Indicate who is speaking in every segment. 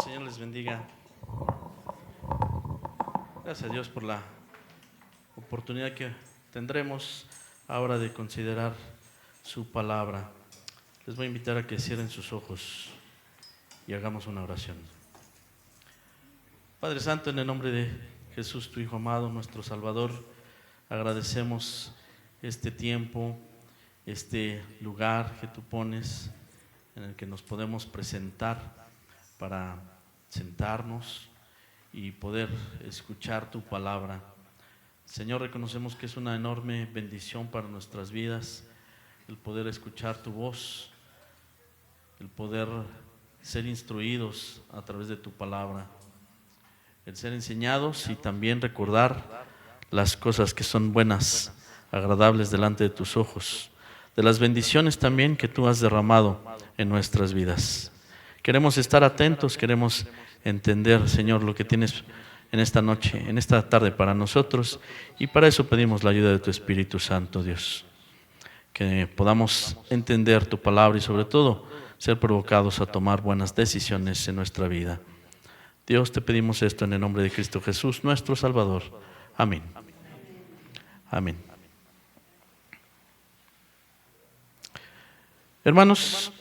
Speaker 1: Señor les bendiga. Gracias a Dios por la oportunidad que tendremos ahora de considerar su palabra. Les voy a invitar a que cierren sus ojos y hagamos una oración. Padre Santo, en el nombre de Jesús, tu Hijo amado, nuestro Salvador, agradecemos este tiempo, este lugar que tú pones en el que nos podemos presentar para sentarnos y poder escuchar tu palabra. Señor, reconocemos que es una enorme bendición para nuestras vidas el poder escuchar tu voz, el poder ser instruidos a través de tu palabra, el ser enseñados y también recordar las cosas que son buenas, agradables delante de tus ojos, de las bendiciones también que tú has derramado en nuestras vidas. Queremos estar atentos, queremos entender, Señor, lo que tienes en esta noche, en esta tarde para nosotros, y para eso pedimos la ayuda de tu Espíritu Santo, Dios. Que podamos entender tu palabra y sobre todo ser provocados a tomar buenas decisiones en nuestra vida. Dios, te pedimos esto en el nombre de Cristo Jesús, nuestro Salvador. Amén. Amén. Hermanos,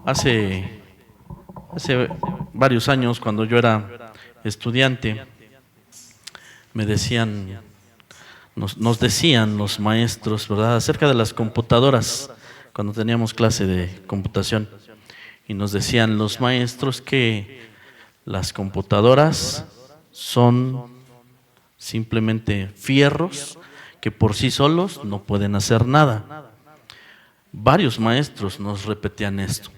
Speaker 1: hace varios años, cuando yo era estudiante, nos decían los maestros, ¿verdad?, acerca de las computadoras, cuando teníamos clase de computación, y nos decían los maestros que las computadoras son simplemente fierros que por sí solos no pueden hacer nada. Varios maestros nos repetían esto.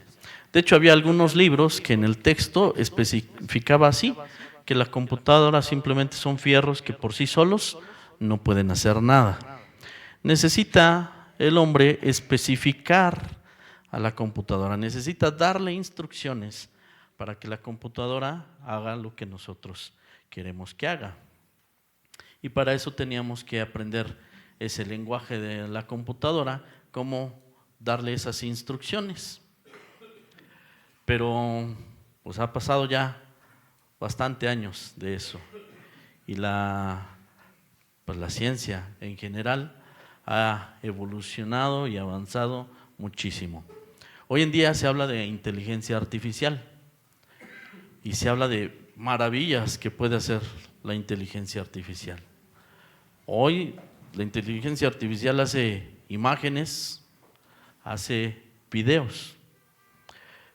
Speaker 1: De hecho, había algunos libros que en el texto especificaba así, que la computadora simplemente son fierros que por sí solos no pueden hacer nada. Necesita el hombre especificar a la computadora, necesita darle instrucciones para que la computadora haga lo que nosotros queremos que haga. Y para eso teníamos que aprender ese lenguaje de la computadora, cómo darle esas instrucciones. Pero pues ha pasado ya bastante años de eso, y la ciencia en general ha evolucionado y avanzado muchísimo. Hoy en día se habla de inteligencia artificial y se habla de maravillas que puede hacer la inteligencia artificial. Hoy la inteligencia artificial hace imágenes, hace videos.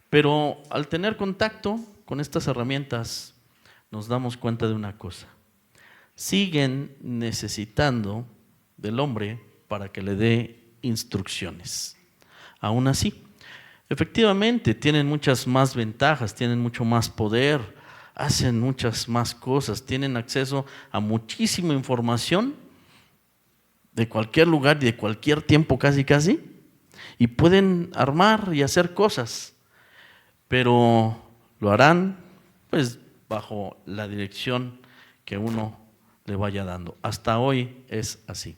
Speaker 1: Pero al tener contacto con estas herramientas nos damos cuenta de una cosa: siguen necesitando del hombre para que le dé instrucciones. Aún así, efectivamente tienen muchas más ventajas, tienen mucho más poder, hacen muchas más cosas, tienen acceso a muchísima información de cualquier lugar y de cualquier tiempo casi, y pueden armar y hacer cosas. Pero lo harán pues bajo la dirección que uno le vaya dando. Hasta hoy es así.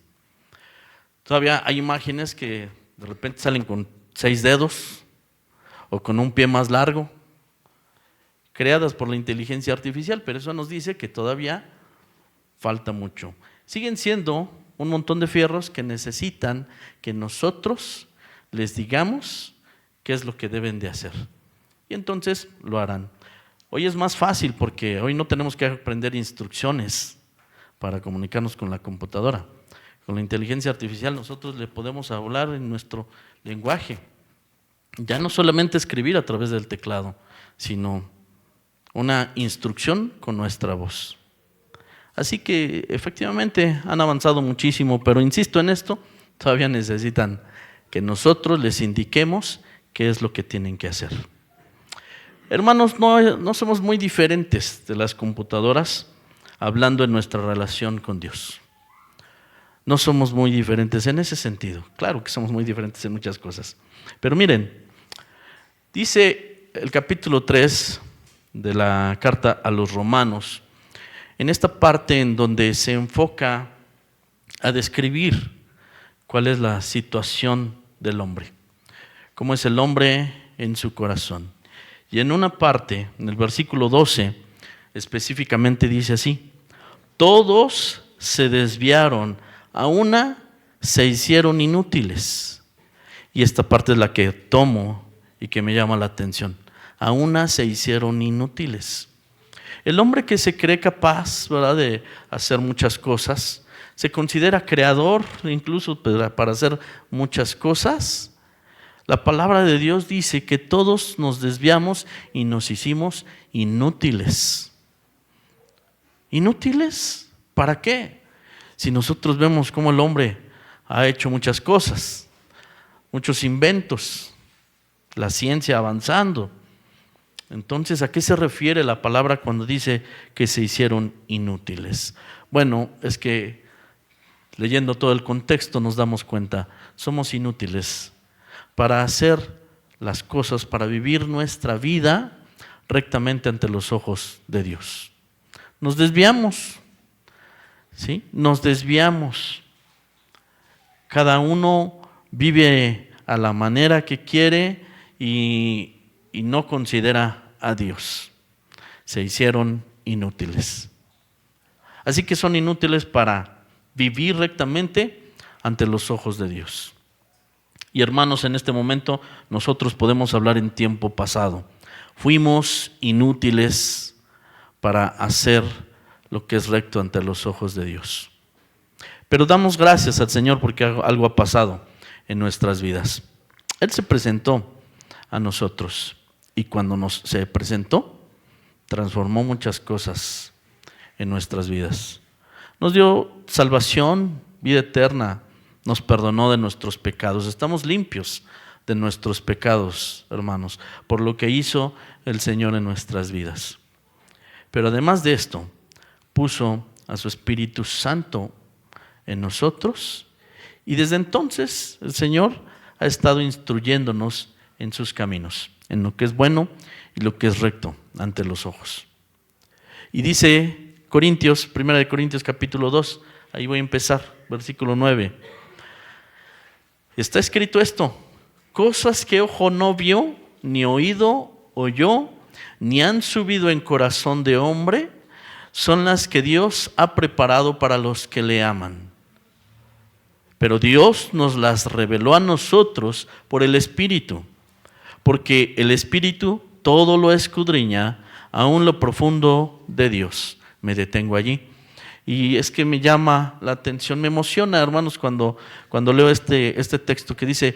Speaker 1: Todavía hay imágenes que de repente salen con 6 dedos o con un pie más largo, creadas por la inteligencia artificial, pero eso nos dice que todavía falta mucho. Siguen siendo un montón de fierros que necesitan que nosotros les digamos qué es lo que deben de hacer. Y entonces lo harán. Hoy es más fácil porque hoy no tenemos que aprender instrucciones para comunicarnos con la computadora. Con la inteligencia artificial nosotros le podemos hablar en nuestro lenguaje. Ya no solamente escribir a través del teclado, sino una instrucción con nuestra voz. Así que efectivamente han avanzado muchísimo, pero insisto en esto, todavía necesitan que nosotros les indiquemos qué es lo que tienen que hacer. Hermanos, no somos muy diferentes de las computadoras hablando en nuestra relación con Dios. No somos muy diferentes en ese sentido. Claro que somos muy diferentes en muchas cosas. Pero miren, dice el capítulo 3 de la carta a los Romanos, en esta parte en donde se enfoca a describir cuál es la situación del hombre, cómo es el hombre en su corazón. Y en una parte, en el versículo 12, específicamente dice así: todos se desviaron, a una se hicieron inútiles. Y esta parte es la que tomo y que me llama la atención. A una se hicieron inútiles. El hombre que se cree capaz, ¿verdad?, de hacer muchas cosas, se considera creador incluso para hacer muchas cosas. La palabra de Dios dice que todos nos desviamos y nos hicimos inútiles. ¿Inútiles? ¿Para qué? Si nosotros vemos cómo el hombre ha hecho muchas cosas, muchos inventos, la ciencia avanzando. Entonces, ¿a qué se refiere la palabra cuando dice que se hicieron inútiles? Bueno, es que leyendo todo el contexto nos damos cuenta, somos inútiles para hacer las cosas, para vivir nuestra vida rectamente ante los ojos de Dios. Nos desviamos, ¿sí? Nos desviamos. Cada uno vive a la manera que quiere y no considera a Dios. Se hicieron inútiles. Así que son inútiles para vivir rectamente ante los ojos de Dios. Y hermanos, en este momento nosotros podemos hablar en tiempo pasado. Fuimos inútiles para hacer lo que es recto ante los ojos de Dios. Pero damos gracias al Señor porque algo ha pasado en nuestras vidas. Él se presentó a nosotros y cuando se presentó, transformó muchas cosas en nuestras vidas. Nos dio salvación, vida eterna, nos perdonó de nuestros pecados. Estamos limpios de nuestros pecados, hermanos, por lo que hizo el Señor en nuestras vidas. Pero además de esto, puso a su Espíritu Santo en nosotros y desde entonces el Señor ha estado instruyéndonos en sus caminos, en lo que es bueno y lo que es recto ante los ojos. Y dice Corintios, 1 Corintios capítulo 2, ahí voy a empezar, versículo 9. Está escrito esto: cosas que ojo no vio, ni oído oyó, ni han subido en corazón de hombre, son las que Dios ha preparado para los que le aman. Pero Dios nos las reveló a nosotros por el Espíritu, porque el Espíritu todo lo escudriña, aún lo profundo de Dios. Me detengo allí. Y es que me llama la atención, me emociona, hermanos, cuando leo este texto que dice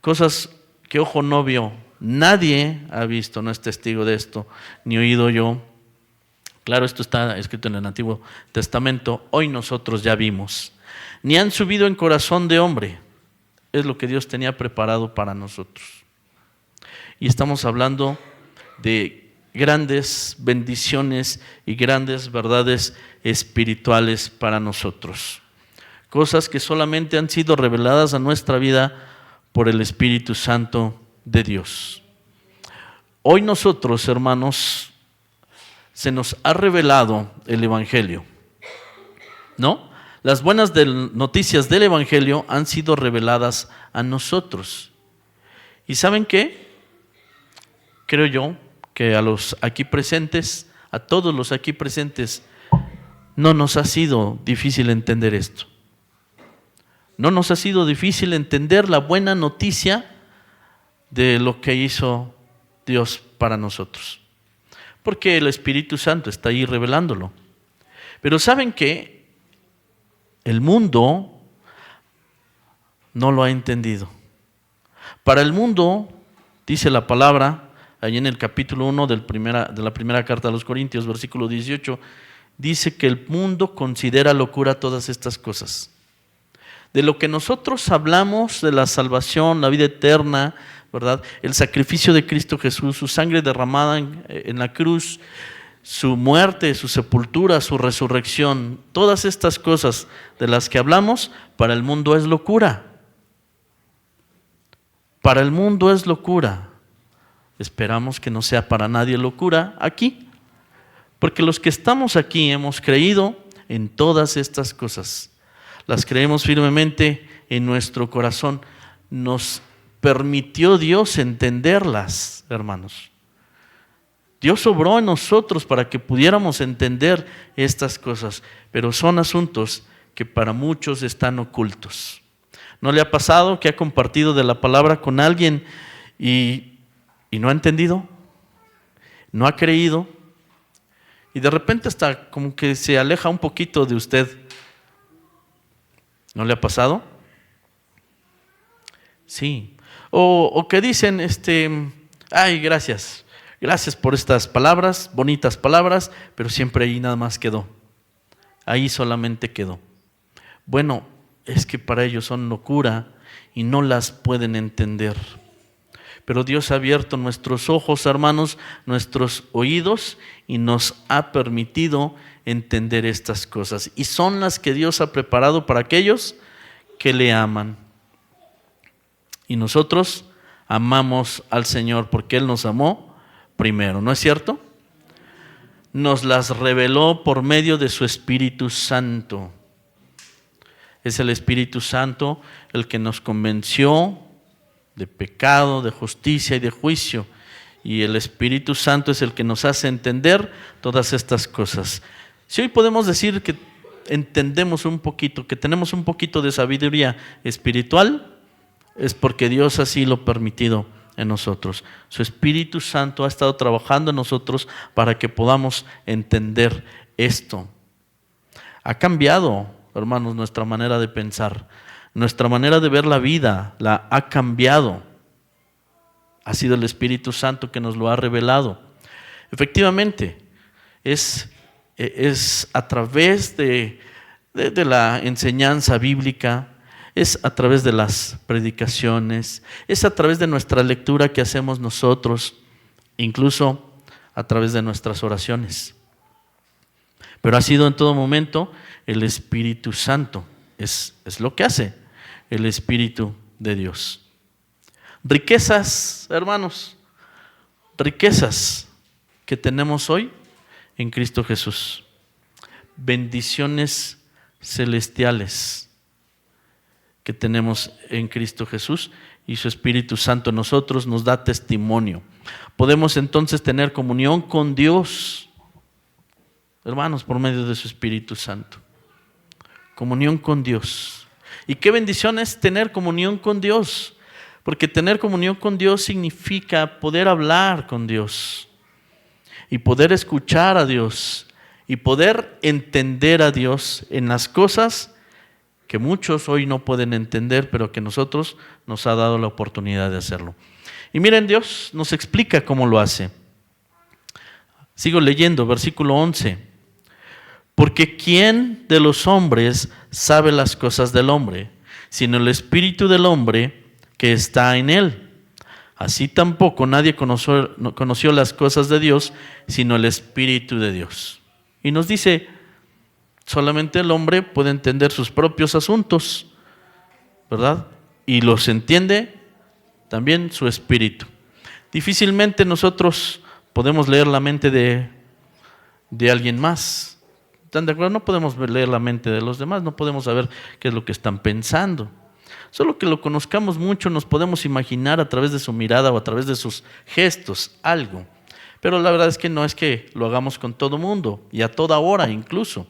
Speaker 1: cosas que ojo no vio, nadie ha visto, no es testigo de esto, ni oído yo. Claro, esto está escrito en el Antiguo Testamento, hoy nosotros ya vimos. Ni han subido en corazón de hombre, es lo que Dios tenía preparado para nosotros. Y estamos hablando de grandes bendiciones y grandes verdades espirituales para nosotros. Cosas que solamente han sido reveladas a nuestra vida por el Espíritu Santo de Dios. Hoy nosotros, hermanos, se nos ha revelado el Evangelio, ¿no? Las buenas noticias del Evangelio han sido reveladas a nosotros. ¿Y saben qué? Creo yo que a los aquí presentes, a todos los aquí presentes, no nos ha sido difícil entender esto. No nos ha sido difícil entender la buena noticia de lo que hizo Dios para nosotros, porque el Espíritu Santo está ahí revelándolo. Pero ¿saben qué? El mundo no lo ha entendido. Para el mundo, dice la palabra, allí en el capítulo 1 de la primera carta a los Corintios, versículo 18, dice que el mundo considera locura todas estas cosas. De lo que nosotros hablamos, de la salvación, la vida eterna, ¿verdad? El sacrificio de Cristo Jesús, su sangre derramada en la cruz, su muerte, su sepultura, su resurrección, todas estas cosas de las que hablamos, para el mundo es locura. Para el mundo es locura. Esperamos que no sea para nadie locura aquí, porque los que estamos aquí hemos creído en todas estas cosas. Las creemos firmemente en nuestro corazón. Nos permitió Dios entenderlas, hermanos. Dios obró en nosotros para que pudiéramos entender estas cosas, pero son asuntos que para muchos están ocultos. ¿No le ha pasado que ha compartido de la palabra con alguien y no ha entendido? ¿No ha creído? Y de repente hasta como que se aleja un poquito de usted. ¿No le ha pasado? Sí. O que dicen, ay, gracias por estas palabras, bonitas palabras, pero siempre ahí nada más quedó. Ahí solamente quedó. Bueno, es que para ellos son locura y no las pueden entender. Pero Dios ha abierto nuestros ojos, hermanos, nuestros oídos, y nos ha permitido entender estas cosas. Y son las que Dios ha preparado para aquellos que le aman. Y nosotros amamos al Señor porque Él nos amó primero, ¿no es cierto? Nos las reveló por medio de su Espíritu Santo. Es el Espíritu Santo el que nos convenció de pecado, de justicia y de juicio. Y el Espíritu Santo es el que nos hace entender todas estas cosas. Si hoy podemos decir que entendemos un poquito, que tenemos un poquito de sabiduría espiritual, es porque Dios así lo ha permitido en nosotros. Su Espíritu Santo ha estado trabajando en nosotros para que podamos entender esto. Ha cambiado, hermanos, nuestra manera de pensar, nuestra manera de ver la vida, la ha cambiado. Ha sido el Espíritu Santo que nos lo ha revelado. Efectivamente, es a través de la enseñanza bíblica, es a través de las predicaciones, es a través de nuestra lectura que hacemos nosotros, incluso a través de nuestras oraciones. Pero ha sido en todo momento el Espíritu Santo, es lo que hace el Espíritu de Dios. Riquezas, hermanos, riquezas que tenemos hoy en Cristo Jesús. Bendiciones celestiales que tenemos en Cristo Jesús, y su Espíritu Santo en nosotros nos da testimonio. Podemos entonces tener comunión con Dios, hermanos, por medio de su Espíritu Santo. Comunión con Dios. ¿Y qué bendición es tener comunión con Dios? Porque tener comunión con Dios significa poder hablar con Dios y poder escuchar a Dios y poder entender a Dios en las cosas que muchos hoy no pueden entender, pero que nosotros nos ha dado la oportunidad de hacerlo. Y miren, Dios nos explica cómo lo hace. Sigo leyendo, versículo 11. Porque ¿quién de los hombres sabe las cosas del hombre, sino el espíritu del hombre que está en él? Así tampoco nadie conoció las cosas de Dios, sino el Espíritu de Dios. Y nos dice, solamente el hombre puede entender sus propios asuntos, ¿verdad? Y los entiende también su espíritu. Difícilmente nosotros podemos leer la mente de alguien más. ¿Están de acuerdo? No podemos leer la mente de los demás, no podemos saber qué es lo que están pensando. Solo que lo conozcamos mucho nos podemos imaginar a través de su mirada o a través de sus gestos algo. Pero la verdad es que no es que lo hagamos con todo mundo y a toda hora incluso.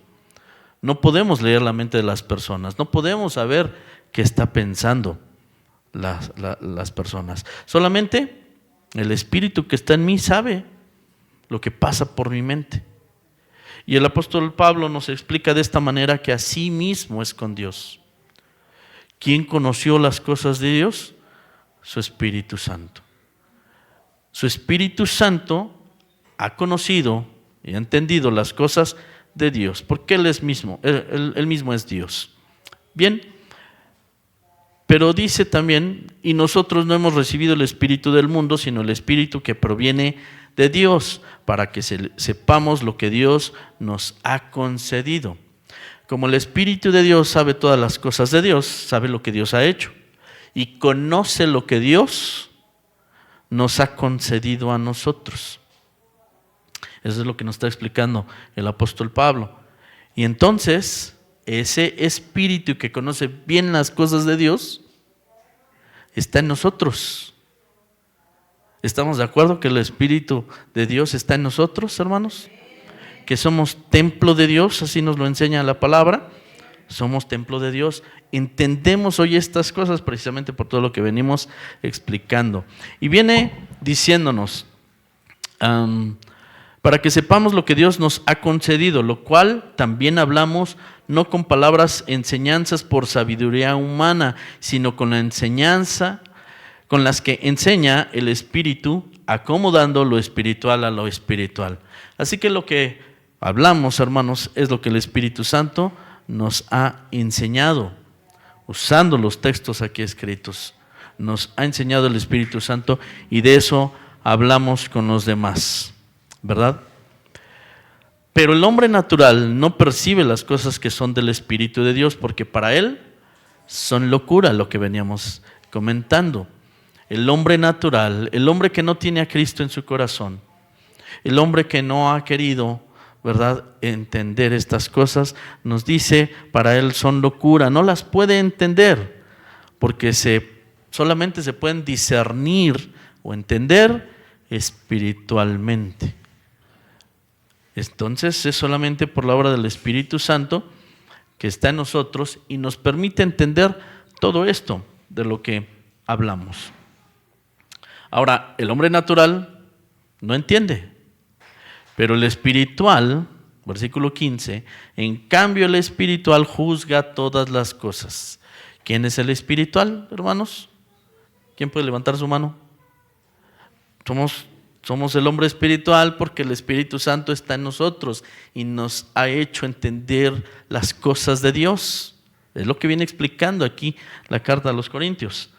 Speaker 1: No podemos leer la mente de las personas, no podemos saber qué está pensando las personas. Solamente el Espíritu que está en mí sabe lo que pasa por mi mente. Y el apóstol Pablo nos explica de esta manera que así mismo es con Dios. ¿Quién conoció las cosas de Dios? Su Espíritu Santo. Su Espíritu Santo ha conocido y ha entendido las cosas de Dios, porque Él mismo es Dios. Bien, pero dice también, y nosotros no hemos recibido el espíritu del mundo, sino el Espíritu que proviene de Dios, para que sepamos lo que Dios nos ha concedido. Como el Espíritu de Dios sabe todas las cosas de Dios, sabe lo que Dios ha hecho y conoce lo que Dios nos ha concedido a nosotros. Eso es lo que nos está explicando el apóstol Pablo. Y entonces, ese Espíritu que conoce bien las cosas de Dios está en nosotros. ¿Estamos de acuerdo que el Espíritu de Dios está en nosotros, hermanos? Que somos templo de Dios, así nos lo enseña la palabra. Somos templo de Dios. Entendemos hoy estas cosas precisamente por todo lo que venimos explicando. Y viene diciéndonos, para que sepamos lo que Dios nos ha concedido, lo cual también hablamos no con palabras enseñanzas por sabiduría humana, sino con la enseñanza, con las que enseña el Espíritu, acomodando lo espiritual a lo espiritual. Así que lo que hablamos, hermanos, es lo que el Espíritu Santo nos ha enseñado, usando los textos aquí escritos. Nos ha enseñado el Espíritu Santo y de eso hablamos con los demás, ¿verdad? Pero el hombre natural no percibe las cosas que son del Espíritu de Dios, porque para él son locura, lo que veníamos comentando. El hombre natural, el hombre que no tiene a Cristo en su corazón, el hombre que no ha querido, ¿verdad?, entender estas cosas, nos dice, para él son locura, no las puede entender, porque solamente se pueden discernir o entender espiritualmente. Entonces es solamente por la obra del Espíritu Santo que está en nosotros y nos permite entender todo esto de lo que hablamos. Ahora, el hombre natural no entiende, pero el espiritual, versículo 15, en cambio el espiritual juzga todas las cosas. ¿Quién es el espiritual, hermanos? ¿Quién puede levantar su mano? Somos el hombre espiritual porque el Espíritu Santo está en nosotros y nos ha hecho entender las cosas de Dios. Es lo que viene explicando aquí la carta a los Corintios.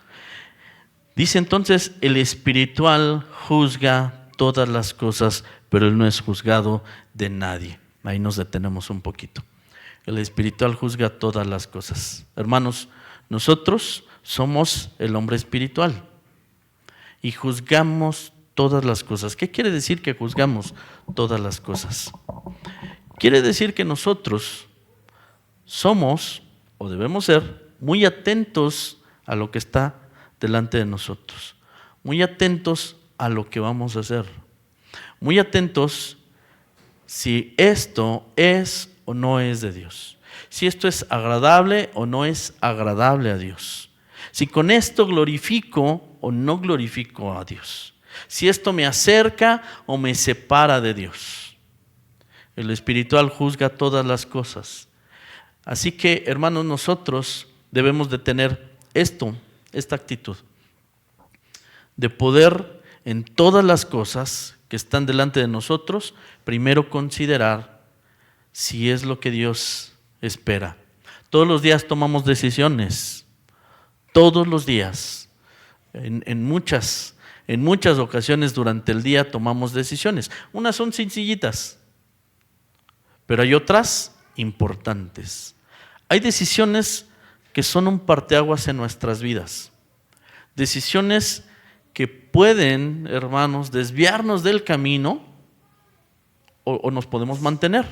Speaker 1: Dice entonces, el espiritual juzga todas las cosas, pero él no es juzgado de nadie. Ahí nos detenemos un poquito. El espiritual juzga todas las cosas. Hermanos, nosotros somos el hombre espiritual y juzgamos todas las cosas. ¿Qué quiere decir que juzgamos todas las cosas? Quiere decir que nosotros somos, o debemos ser, muy atentos a lo que está delante de nosotros, muy atentos a lo que vamos a hacer, muy atentos si esto es o no es de Dios, si esto es agradable o no es agradable a Dios, si con esto glorifico o no glorifico a Dios, si esto me acerca o me separa de Dios. El espiritual juzga todas las cosas. Así que, hermanos, nosotros debemos de tener esta actitud de poder en todas las cosas que están delante de nosotros, primero considerar si es lo que Dios espera. Todos los días tomamos decisiones, todos los días, en muchas ocasiones durante el día tomamos decisiones. Unas son sencillitas, pero hay otras importantes. Hay decisiones que son un parteaguas en nuestras vidas. Decisiones que pueden, hermanos, desviarnos del camino o nos podemos mantener.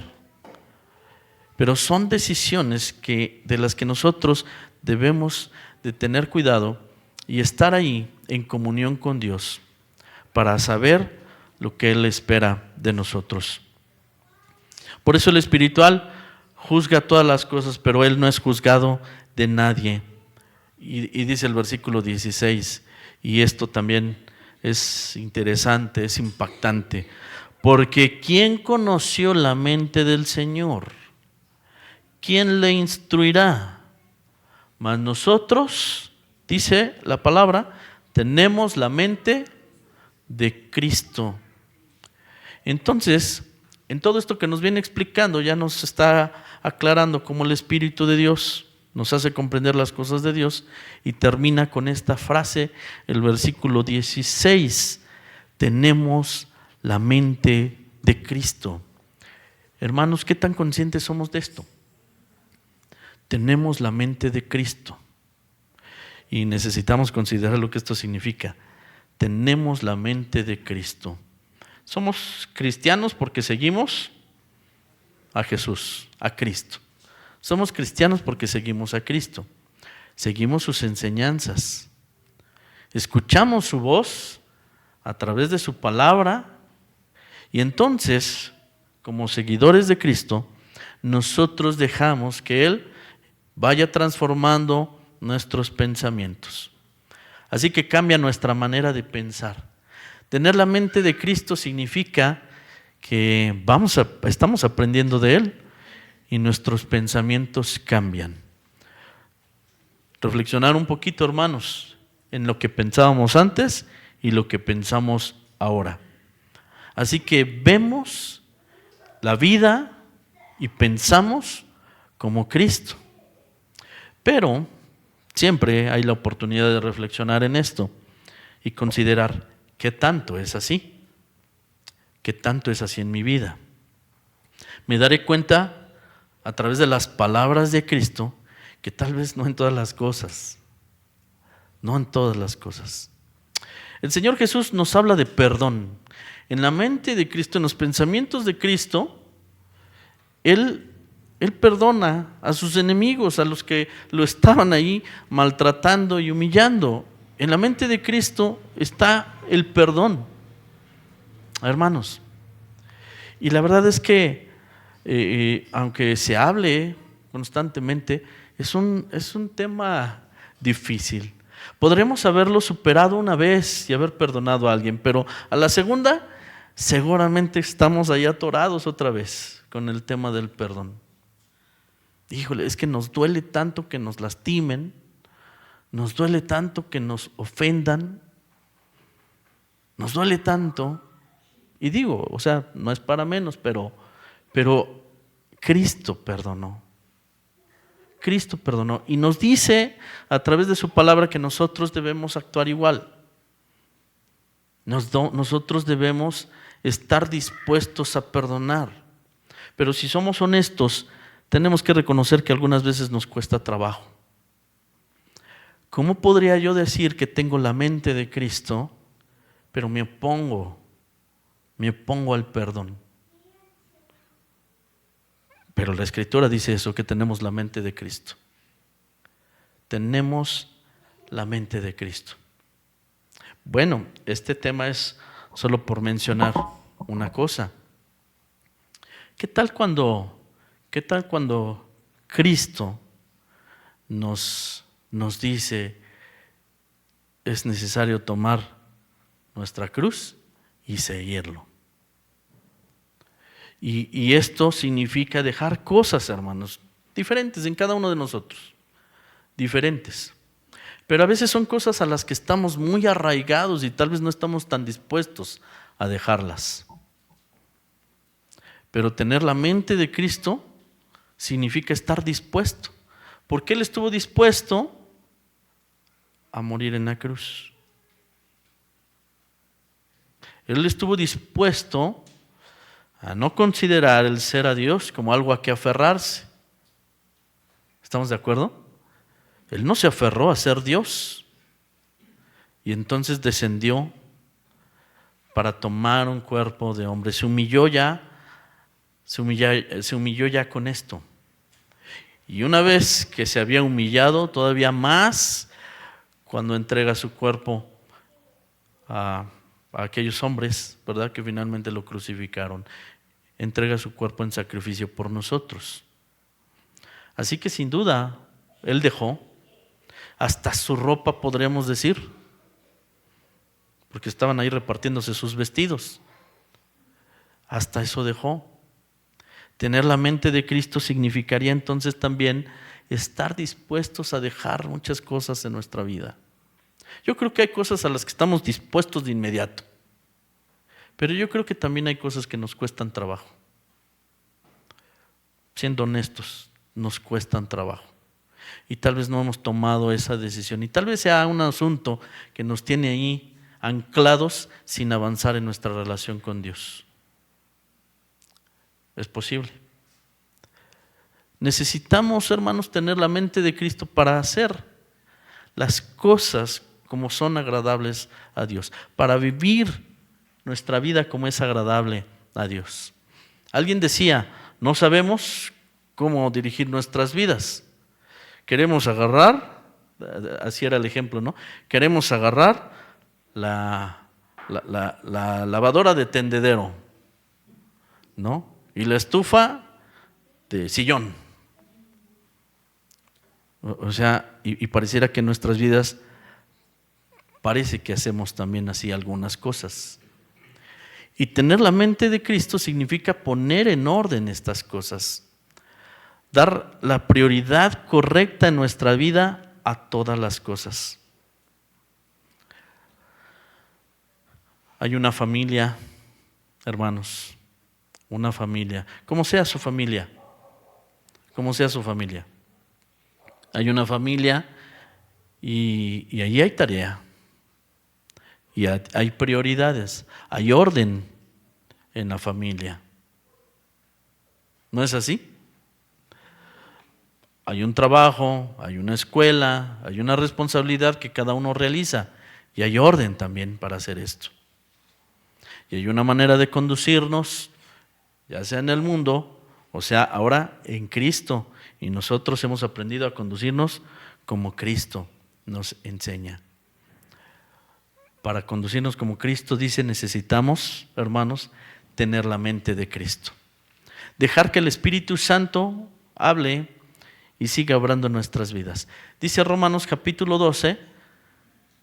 Speaker 1: Pero son decisiones de las que nosotros debemos de tener cuidado y estar ahí en comunión con Dios para saber lo que Él espera de nosotros. Por eso el espiritual juzga todas las cosas, pero Él no es juzgado de nadie. Y dice el versículo 16, y esto también es interesante, es impactante, porque ¿quién conoció la mente del Señor? ¿Quién le instruirá? Mas nosotros, dice la palabra, tenemos la mente de Cristo. Entonces, en todo esto que nos viene explicando, ya nos está aclarando cómo el Espíritu de Dios nos hace comprender las cosas de Dios, y termina con esta frase, el versículo 16, tenemos la mente de Cristo. Hermanos, ¿qué tan conscientes somos de esto? Tenemos la mente de Cristo y necesitamos considerar lo que esto significa. Tenemos la mente de Cristo. Somos cristianos porque seguimos a Jesús, a Cristo. Somos cristianos porque seguimos a Cristo, seguimos sus enseñanzas, escuchamos su voz a través de su palabra, y entonces, como seguidores de Cristo, nosotros dejamos que Él vaya transformando nuestros pensamientos. Así que cambia nuestra manera de pensar. Tener la mente de Cristo significa que estamos aprendiendo de Él y nuestros pensamientos cambian. Reflexionar un poquito, hermanos, en lo que pensábamos antes y lo que pensamos ahora. Así que vemos la vida y pensamos como Cristo. Pero siempre hay la oportunidad de reflexionar en esto y considerar qué tanto es así, qué tanto es así en mi vida. Me daré cuenta a través de las palabras de Cristo que tal vez no en todas las cosas, no en todas las cosas. El Señor Jesús nos habla de perdón. En la mente de Cristo, en los pensamientos de Cristo, Él perdona a sus enemigos, a los que lo estaban ahí maltratando y humillando. En la mente de Cristo está el perdón, hermanos. Y la verdad es que, aunque se hable constantemente, es un tema difícil. Podremos haberlo superado una vez y haber perdonado a alguien, pero a la segunda seguramente estamos ahí atorados otra vez con el tema del perdón. Híjole, es que nos duele tanto que nos lastimen, nos duele tanto que nos ofendan, nos duele tanto, y digo, o sea, no es para menos, pero Cristo perdonó. Cristo perdonó y nos dice a través de su palabra que nosotros debemos actuar igual. Nosotros debemos estar dispuestos a perdonar. Pero si somos honestos, tenemos que reconocer que algunas veces nos cuesta trabajo. ¿Cómo podría yo decir que tengo la mente de Cristo, pero me opongo al perdón? Pero la Escritura dice eso, que tenemos la mente de Cristo. Tenemos la mente de Cristo. Bueno, este tema es solo por mencionar una cosa. ¿Qué tal cuando Cristo nos dice es necesario tomar nuestra cruz y seguirlo? Y esto significa dejar cosas, hermanos, diferentes en cada uno de nosotros, diferentes. Pero a veces son cosas a las que estamos muy arraigados y tal vez no estamos tan dispuestos a dejarlas. Pero tener la mente de Cristo significa estar dispuesto, porque Él estuvo dispuesto a morir en la cruz. Él estuvo dispuesto a no considerar el ser a Dios como algo a que aferrarse. ¿Estamos de acuerdo? Él no se aferró a ser Dios y entonces descendió para tomar un cuerpo de hombre. Se humilló ya con esto. Y una vez que se había humillado, todavía más, cuando entrega su cuerpo a aquellos hombres, ¿verdad?, que finalmente lo crucificaron, entrega su cuerpo en sacrificio por nosotros. Así que sin duda, Él dejó hasta su ropa, podríamos decir, porque estaban ahí repartiéndose sus vestidos. Hasta eso dejó. Tener la mente de Cristo significaría entonces también estar dispuestos a dejar muchas cosas en nuestra vida. Yo creo que hay cosas a las que estamos dispuestos de inmediato, pero yo creo que también hay cosas que nos cuestan trabajo. Siendo honestos, nos cuestan trabajo. Y tal vez no hemos tomado esa decisión. Y tal vez sea un asunto que nos tiene ahí anclados sin avanzar en nuestra relación con Dios. Es posible. Necesitamos, hermanos, tener la mente de Cristo para hacer las cosas como son agradables a Dios, para vivir nuestra vida como es agradable a Dios. Alguien decía, no sabemos cómo dirigir nuestras vidas. Queremos agarrar, así era el ejemplo, ¿no? Queremos agarrar la la lavadora de tendedero, ¿no? Y la estufa de sillón. O sea, y pareciera que en nuestras vidas parece que hacemos también así algunas cosas. Y tener la mente de Cristo significa poner en orden estas cosas, dar la prioridad correcta en nuestra vida a todas las cosas. Hay una familia, hermanos, una familia, como sea su familia, como sea su familia. Hay una familia y ahí hay tarea, y hay prioridades, hay orden en la familia. ¿No es así? Hay un trabajo, hay una escuela, hay una responsabilidad que cada uno realiza, y hay orden también para hacer esto. Y hay una manera de conducirnos, ya sea en el mundo, o sea, ahora en Cristo. Y nosotros hemos aprendido a conducirnos como Cristo nos enseña. Para conducirnos como Cristo, dice, necesitamos, hermanos, tener la mente de Cristo. Dejar que el Espíritu Santo hable y siga obrando en nuestras vidas. Dice Romanos capítulo 12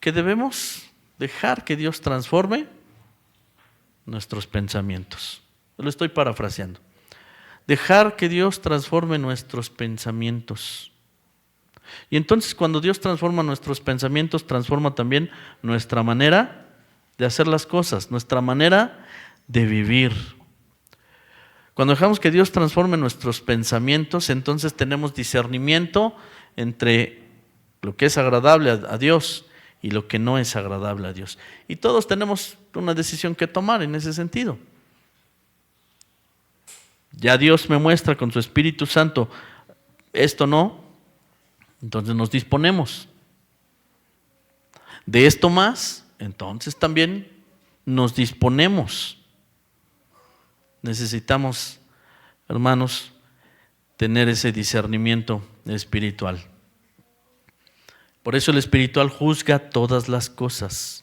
Speaker 1: que debemos dejar que Dios transforme nuestros pensamientos. Lo estoy parafraseando. Dejar que Dios transforme nuestros pensamientos. Y entonces cuando Dios transforma nuestros pensamientos, transforma también nuestra manera de hacer las cosas, nuestra manera de vivir. Cuando dejamos que Dios transforme nuestros pensamientos, entonces tenemos discernimiento entre lo que es agradable a Dios y lo que no es agradable a Dios. Y todos tenemos una decisión que tomar en ese sentido. Ya Dios me muestra con su Espíritu Santo, esto no, entonces nos disponemos. De esto más, entonces también nos disponemos. Necesitamos, hermanos, tener ese discernimiento espiritual. Por eso el espiritual juzga todas las cosas.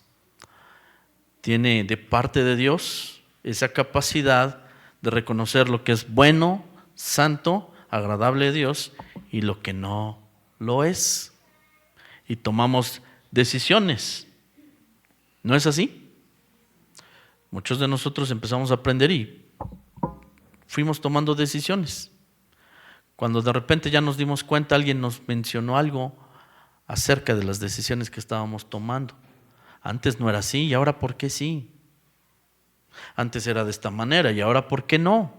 Speaker 1: Tiene de parte de Dios esa capacidad de reconocer lo que es bueno, santo, agradable a Dios y lo que no lo es. Y tomamos decisiones. ¿No es así? Muchos de nosotros empezamos a aprender y fuimos tomando decisiones. Cuando de repente ya nos dimos cuenta, alguien nos mencionó algo acerca de las decisiones que estábamos tomando. Antes no era así, y ahora ¿por qué sí? Antes era de esta manera, y ahora ¿por qué no?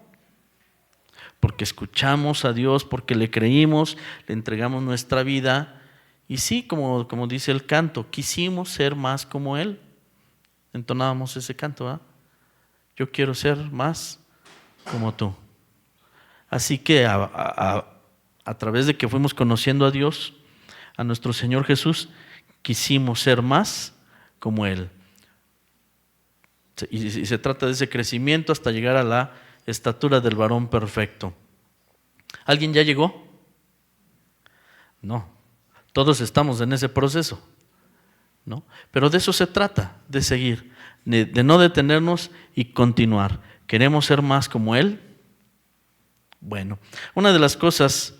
Speaker 1: Porque escuchamos a Dios, porque le creímos, le entregamos nuestra vida, y sí, como dice el canto, quisimos ser más como Él. Entonábamos ese canto, ¿eh? Yo quiero ser más como tú. Así que a través de que fuimos conociendo a Dios, a nuestro Señor Jesús, quisimos ser más como Él. Y se trata de ese crecimiento hasta llegar a la estatura del varón perfecto. ¿Alguien ya llegó? No. Todos estamos en ese proceso, ¿no? Pero de eso se trata, de seguir, de no detenernos y continuar. ¿Queremos ser más como Él? Bueno, una de las cosas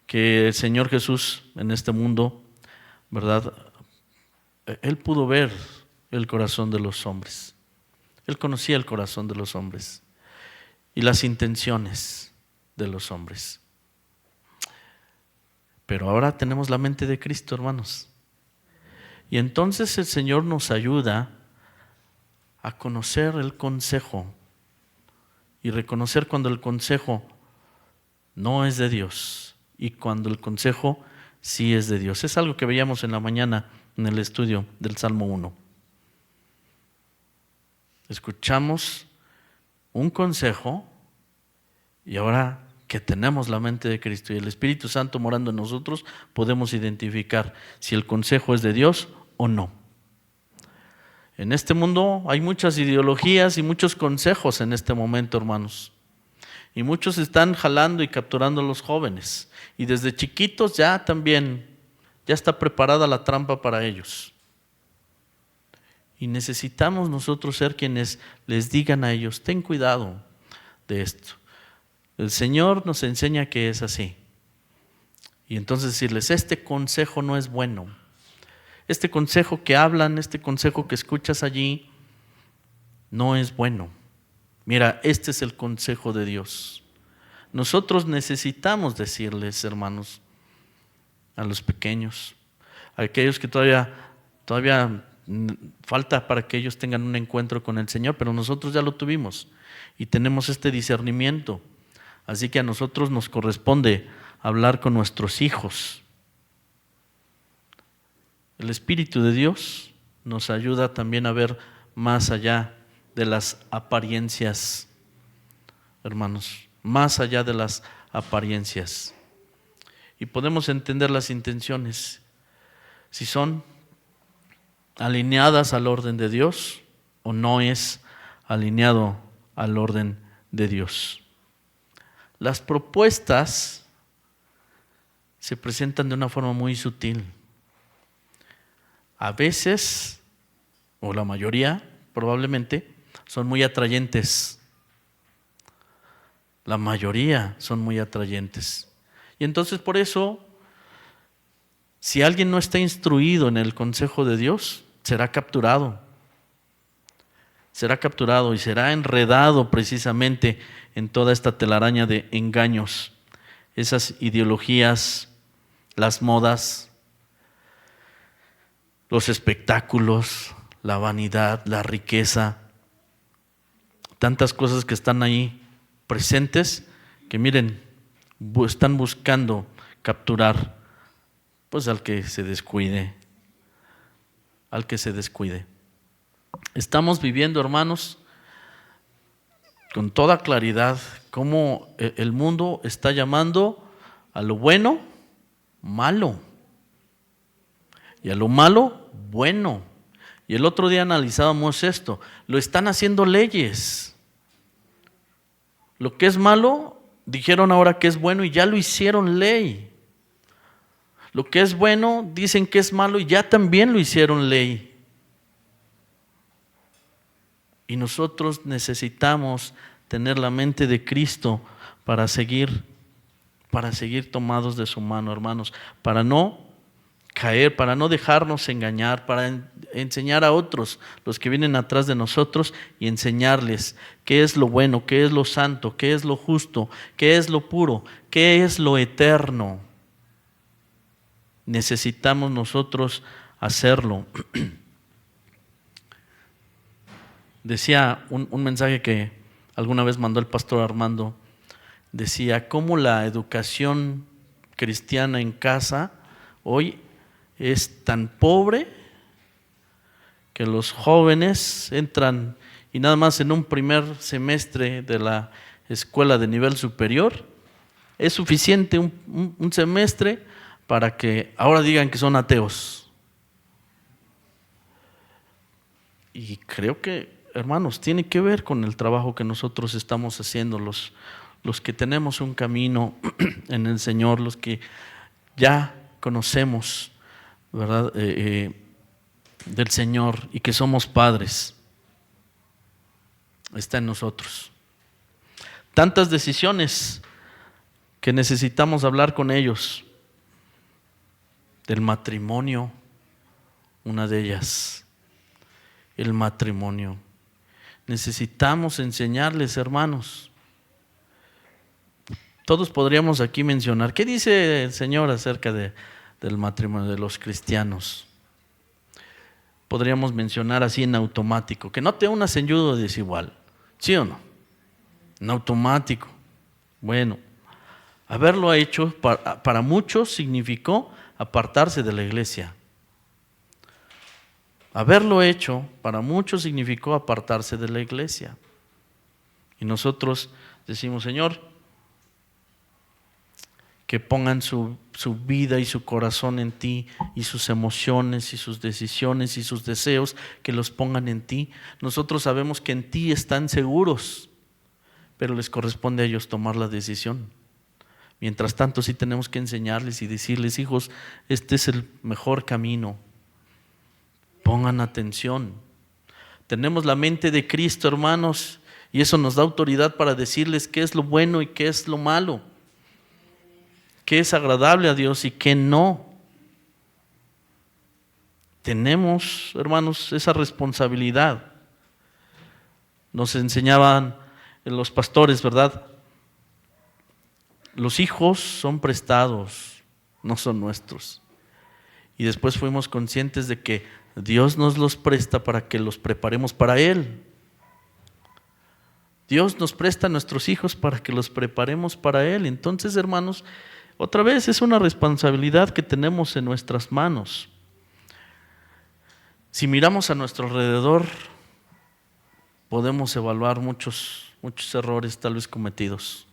Speaker 1: que el Señor Jesús en este mundo, ¿verdad? Él pudo ver el corazón de los hombres. Él conocía el corazón de los hombres y las intenciones de los hombres. Pero ahora tenemos la mente de Cristo, hermanos. Y entonces el Señor nos ayuda a conocer el consejo y reconocer cuando el consejo no es de Dios y cuando el consejo sí es de Dios. Es algo que veíamos en la mañana en el estudio del Salmo 1. Escuchamos un consejo y ahora que tenemos la mente de Cristo y el Espíritu Santo morando en nosotros, podemos identificar si el consejo es de Dios o no. En este mundo hay muchas ideologías y muchos consejos en este momento, hermanos. Y muchos están jalando y capturando a los jóvenes. Y desde chiquitos ya está preparada la trampa para ellos. Y necesitamos nosotros ser quienes les digan a ellos, ten cuidado de esto. El Señor nos enseña que es así. Y entonces decirles, este consejo no es bueno. Este consejo que hablan, este consejo que escuchas allí, no es bueno. Mira, este es el consejo de Dios. Nosotros necesitamos decirles, hermanos, a los pequeños, a aquellos que todavía falta para que ellos tengan un encuentro con el Señor, pero nosotros ya lo tuvimos y tenemos este discernimiento. Así que a nosotros nos corresponde hablar con nuestros hijos. El Espíritu de Dios nos ayuda también a ver más allá de las apariencias, hermanos, más allá de las apariencias. Y podemos entender las intenciones, si son alineadas al orden de Dios o no es alineado al orden de Dios. Las propuestas se presentan de una forma muy sutil. A veces, o la mayoría probablemente, son muy atrayentes. La mayoría son muy atrayentes. Y entonces por eso, si alguien no está instruido en el consejo de Dios, será capturado. Será capturado y será enredado precisamente en toda esta telaraña de engaños, esas ideologías, las modas, los espectáculos, la vanidad, la riqueza, tantas cosas que están ahí presentes que miren, están buscando capturar pues al que se descuide, al que se descuide. Estamos viviendo, hermanos, con toda claridad cómo el mundo está llamando a lo bueno malo y a lo malo bueno. Y el otro día analizábamos esto, lo están haciendo leyes. Lo que es malo, dijeron ahora que es bueno y ya lo hicieron ley. Lo que es bueno, dicen que es malo y ya también lo hicieron ley. Y nosotros necesitamos tener la mente de Cristo para seguir tomados de su mano, hermanos, para no caer, para no dejarnos engañar, para enseñar a otros, los que vienen atrás de nosotros, y enseñarles qué es lo bueno, qué es lo santo, qué es lo justo, qué es lo puro, qué es lo eterno. Necesitamos nosotros hacerlo. Decía un mensaje que alguna vez mandó el pastor Armando, decía cómo la educación cristiana en casa hoy es tan pobre que los jóvenes entran y nada más en un primer semestre de la escuela de nivel superior es suficiente un semestre para que ahora digan que son ateos. Y creo que, hermanos, tiene que ver con el trabajo que nosotros estamos haciendo, los que tenemos un camino en el Señor, los que ya conocemos, ¿verdad? Del Señor y que somos padres. Está en nosotros. Tantas decisiones que necesitamos hablar con ellos. Del matrimonio, una de ellas. El matrimonio. Necesitamos enseñarles, hermanos. Todos podríamos aquí mencionar, ¿qué dice el Señor acerca del matrimonio de los cristianos? Podríamos mencionar así en automático, que no te unas en yugo desigual, ¿sí o no? En automático. Bueno, haberlo hecho para muchos significó apartarse de la iglesia. Haberlo hecho para muchos significó apartarse de la iglesia. Y nosotros decimos, Señor, que pongan su vida y su corazón en ti, y sus emociones y sus decisiones y sus deseos, que los pongan en ti. Nosotros sabemos que en ti están seguros, pero les corresponde a ellos tomar la decisión. Mientras tanto, sí tenemos que enseñarles y decirles, hijos, este es el mejor camino. Pongan atención. Tenemos la mente de Cristo, hermanos, y eso nos da autoridad para decirles qué es lo bueno y qué es lo malo, qué es agradable a Dios y qué no. Tenemos, hermanos, esa responsabilidad. Nos enseñaban los pastores, ¿verdad? Los hijos son prestados, no son nuestros. Y después fuimos conscientes de que Dios nos los presta para que los preparemos para Él. Dios nos presta a nuestros hijos para que los preparemos para Él. Entonces, hermanos, otra vez es una responsabilidad que tenemos en nuestras manos. Si miramos a nuestro alrededor, podemos evaluar muchos errores tal vez cometidos.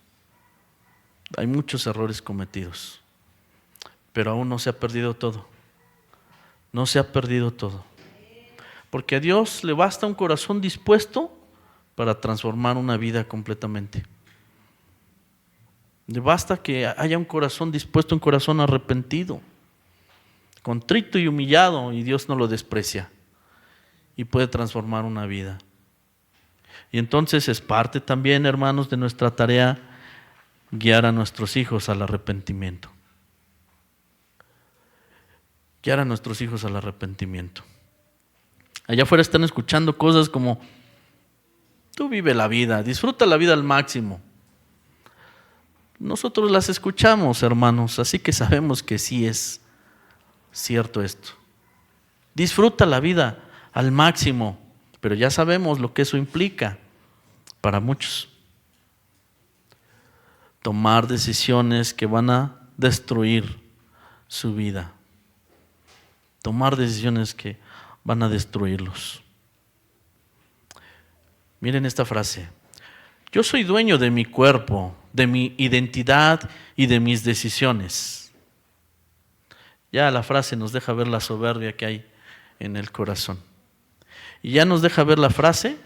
Speaker 1: Hay muchos errores cometidos, pero aún no se ha perdido todo. No se ha perdido todo. Porque a Dios le basta un corazón dispuesto para transformar una vida completamente. Le basta que haya un corazón dispuesto, un corazón arrepentido, contrito y humillado, y Dios no lo desprecia y puede transformar una vida. Y entonces es parte también, hermanos, de nuestra tarea guiar a nuestros hijos al arrepentimiento. Guiar a nuestros hijos al arrepentimiento. Allá afuera están escuchando cosas como: tú vive la vida, disfruta la vida al máximo. Nosotros las escuchamos, hermanos, así que sabemos que sí es cierto esto. Disfruta la vida al máximo, pero ya sabemos lo que eso implica para muchos. Tomar decisiones que van a destruir su vida. Tomar decisiones que van a destruirlos. Miren esta frase: yo soy dueño de mi cuerpo, de mi identidad y de mis decisiones. Ya la frase nos deja ver la soberbia que hay en el corazón. Y ya nos deja ver la frase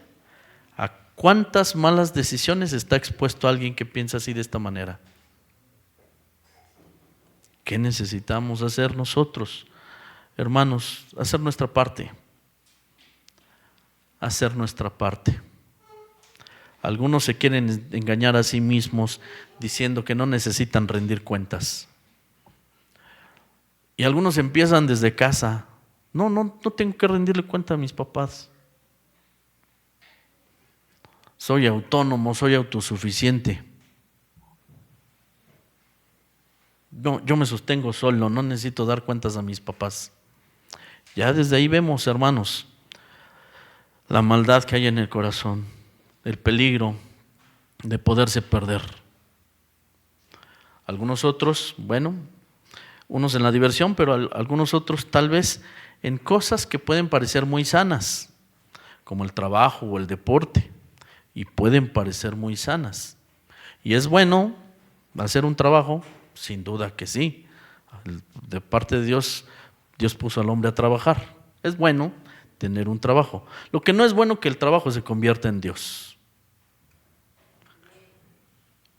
Speaker 1: a cuántas malas decisiones está expuesto alguien que piensa así, de esta manera. ¿Qué necesitamos hacer nosotros, hermanos? Hacer nuestra parte. Hacer nuestra parte. Algunos se quieren engañar a sí mismos diciendo que no necesitan rendir cuentas. Y algunos empiezan desde casa. No tengo que rendirle cuenta a mis papás. Soy autónomo, soy autosuficiente. No, yo me sostengo solo, no necesito dar cuentas a mis papás. Ya desde ahí vemos, hermanos, la maldad que hay en el corazón, el peligro de poderse perder. Algunos otros, bueno, unos en la diversión, pero algunos otros tal vez en cosas que pueden parecer muy sanas, como el trabajo o el deporte, y pueden parecer muy sanas. Y es bueno hacer un trabajo, sin duda que sí. De parte de Dios, Dios puso al hombre a trabajar. Es bueno tener un trabajo. Lo que no es bueno, que el trabajo se convierta en Dios.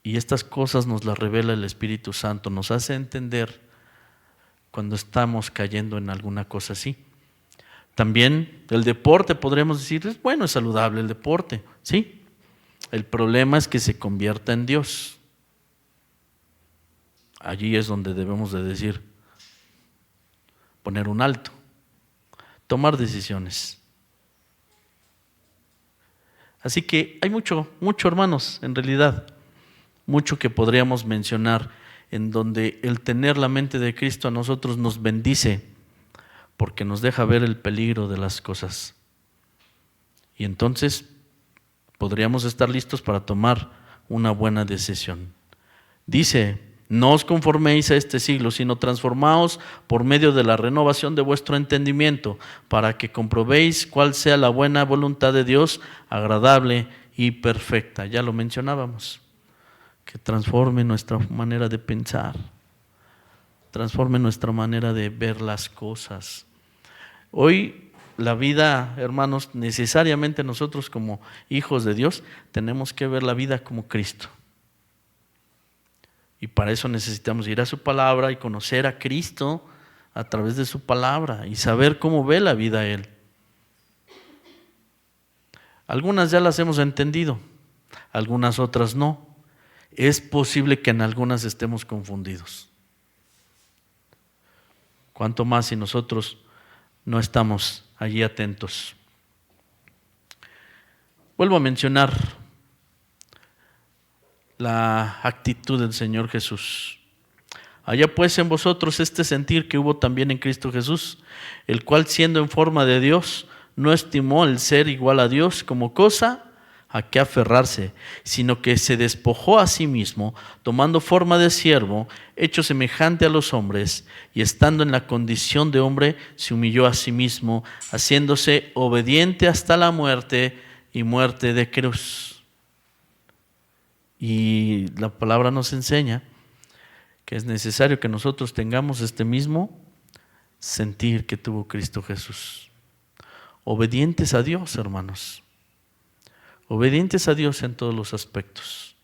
Speaker 1: Y estas cosas nos las revela el Espíritu Santo, nos hace entender cuando estamos cayendo en alguna cosa así. También el deporte, podríamos decir, es bueno, es saludable el deporte, ¿sí? El problema es que se convierta en Dios. Allí es donde debemos de decir, poner un alto, tomar decisiones. Así que hay mucho, hermanos, en realidad, mucho que podríamos mencionar en donde el tener la mente de Cristo a nosotros nos bendice, porque nos deja ver el peligro de las cosas. Y entonces podríamos estar listos para tomar una buena decisión. Dice: no os conforméis a este siglo, sino transformaos por medio de la renovación de vuestro entendimiento, para que comprobéis cuál sea la buena voluntad de Dios, agradable y perfecta. Ya lo mencionábamos. Que transforme nuestra manera de pensar, transforme nuestra manera de ver las cosas. Hoy la vida, hermanos, necesariamente nosotros como hijos de Dios tenemos que ver la vida como Cristo. Y para eso necesitamos ir a su palabra y conocer a Cristo a través de su palabra y saber cómo ve la vida Él. Algunas ya las hemos entendido, algunas otras no. Es posible que en algunas estemos confundidos. Cuanto más si nosotros no estamos allí atentos. Vuelvo a mencionar la actitud del Señor Jesús. Haya pues en vosotros este sentir que hubo también en Cristo Jesús, el cual siendo en forma de Dios, no estimó el ser igual a Dios como cosa a que aferrarse, sino que se despojó a sí mismo, tomando forma de siervo, hecho semejante a los hombres, y estando en la condición de hombre, se humilló a sí mismo, haciéndose obediente hasta la muerte y muerte de cruz. Y la palabra nos enseña que es necesario que nosotros tengamos este mismo sentir que tuvo Cristo Jesús. Obedientes a Dios, hermanos. Obedientes a Dios en todos los aspectos.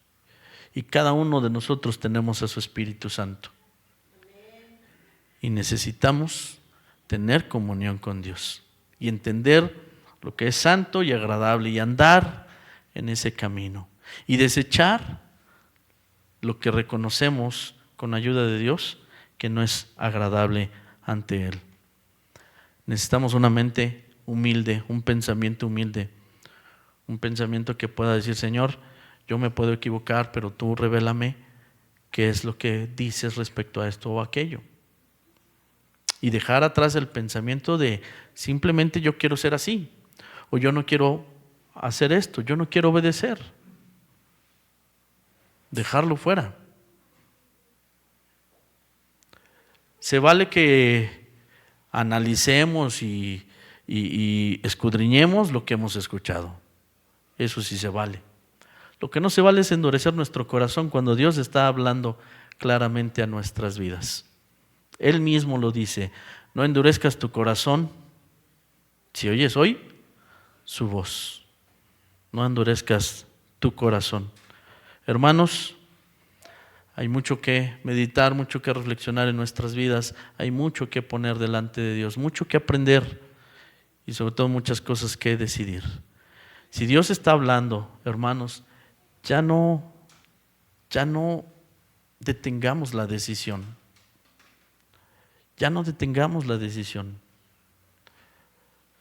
Speaker 1: Y cada uno de nosotros tenemos a su Espíritu Santo. Y necesitamos tener comunión con Dios y entender lo que es santo y agradable y andar en ese camino. Y desechar lo que reconocemos con ayuda de Dios que no es agradable ante Él. Necesitamos una mente humilde, un pensamiento humilde, un pensamiento que pueda decir: Señor, yo me puedo equivocar, pero tú revélame qué es lo que dices respecto a esto o aquello. Y dejar atrás el pensamiento de simplemente yo quiero ser así, o yo no quiero hacer esto, yo no quiero obedecer. Dejarlo fuera. Se vale que analicemos y escudriñemos lo que hemos escuchado. Eso sí se vale. Lo que no se vale es endurecer nuestro corazón cuando Dios está hablando claramente a nuestras vidas. Él mismo lo dice: no endurezcas tu corazón si oyes hoy su voz. No endurezcas tu corazón. Hermanos, hay mucho que meditar, mucho que reflexionar en nuestras vidas, hay mucho que poner delante de Dios, mucho que aprender y sobre todo muchas cosas que decidir. Si Dios está hablando, hermanos, ya no detengamos la decisión. Ya no detengamos la decisión.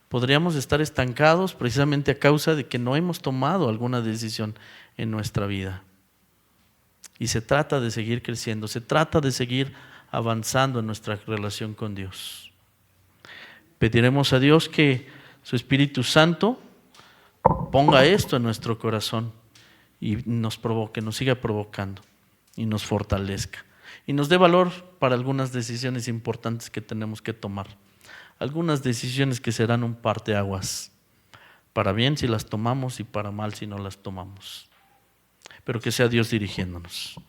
Speaker 1: Podríamos estar estancados precisamente a causa de que no hemos tomado alguna decisión en nuestra vida. Y se trata de seguir creciendo, se trata de seguir avanzando en nuestra relación con Dios. Pediremos a Dios que su Espíritu Santo ponga esto en nuestro corazón y nos provoque, nos siga provocando y nos fortalezca. Y nos dé valor para algunas decisiones importantes que tenemos que tomar. Algunas decisiones que serán un parteaguas. Para bien si las tomamos y para mal si no las tomamos. Pero que sea Dios dirigiéndonos.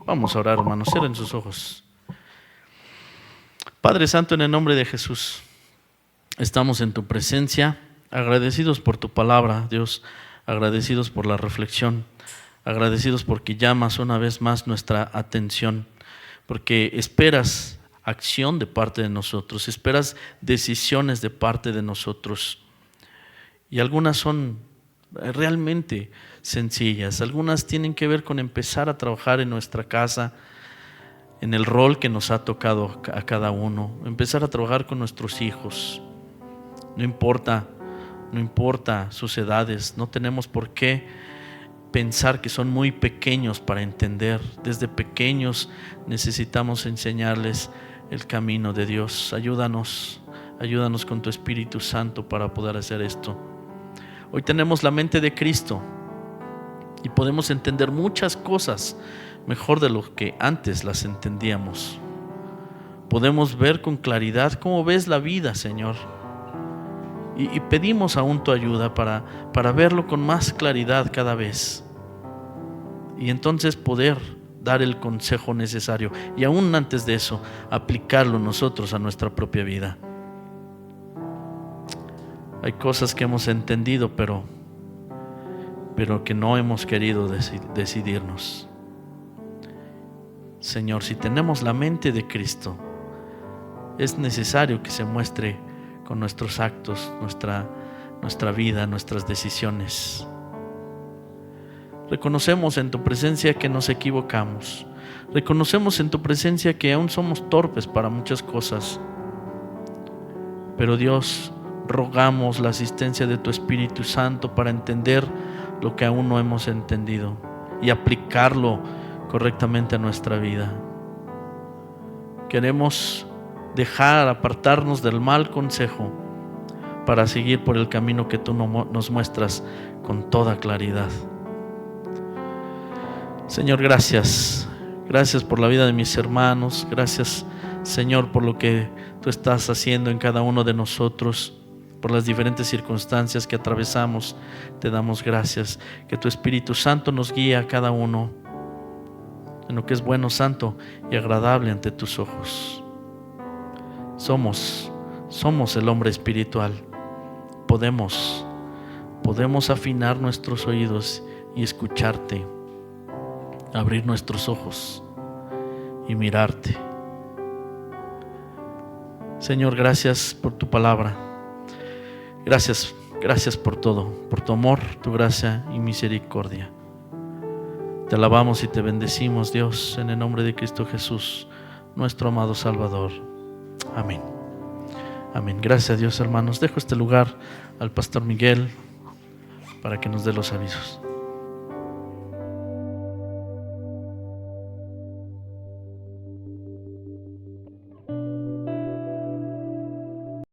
Speaker 1: Vamos a orar, hermanos. Cierren sus ojos. Padre Santo, en el nombre de Jesús, estamos en tu presencia, agradecidos por tu palabra, Dios, agradecidos por la reflexión, agradecidos porque llamas una vez más nuestra atención, porque esperas acción de parte de nosotros, esperas decisiones de parte de nosotros. Y algunas son realmente sencillas, algunas tienen que ver con empezar a trabajar en nuestra casa, en el rol que nos ha tocado a cada uno, empezar a trabajar con nuestros hijos. No importa sus edades, no tenemos por qué pensar que son muy pequeños para entender. Desde pequeños necesitamos enseñarles el camino de Dios. Ayúdanos con tu Espíritu Santo para poder hacer esto. Hoy tenemos la mente de Cristo y podemos entender muchas cosas mejor de lo que antes las entendíamos. Podemos ver con claridad cómo ves la vida, Señor. Y pedimos aún tu ayuda para verlo con más claridad cada vez. Y entonces poder dar el consejo necesario. Y aún antes de eso, aplicarlo nosotros a nuestra propia vida. Hay cosas que hemos entendido, pero que no hemos querido decidirnos. Señor, si tenemos la mente de Cristo, es necesario que se muestre con nuestros actos, nuestra vida, nuestras decisiones. Reconocemos en tu presencia que nos equivocamos. Reconocemos en tu presencia que aún somos torpes para muchas cosas. Pero Dios, rogamos la asistencia de tu Espíritu Santo para entender lo que aún no hemos entendido y aplicarlo correctamente a nuestra vida. Queremos apartarnos del mal consejo para seguir por el camino que tú nos muestras con toda claridad. Señor, gracias. Gracias por la vida de mis hermanos. Gracias, Señor, por lo que tú estás haciendo en cada uno de nosotros, por las diferentes circunstancias que atravesamos. Te damos gracias. Que tu Espíritu Santo nos guíe a cada uno en lo que es bueno, santo y agradable ante tus ojos. Somos el hombre espiritual. Podemos afinar nuestros oídos y escucharte, abrir nuestros ojos y mirarte. Señor, gracias por tu palabra. Gracias por todo, por tu amor, tu gracia y misericordia. Te alabamos y te bendecimos, Dios, en el nombre de Cristo Jesús, nuestro amado Salvador. Amén. Amén. Gracias a Dios, hermanos. Dejo este lugar al pastor Miguel para que nos dé los avisos.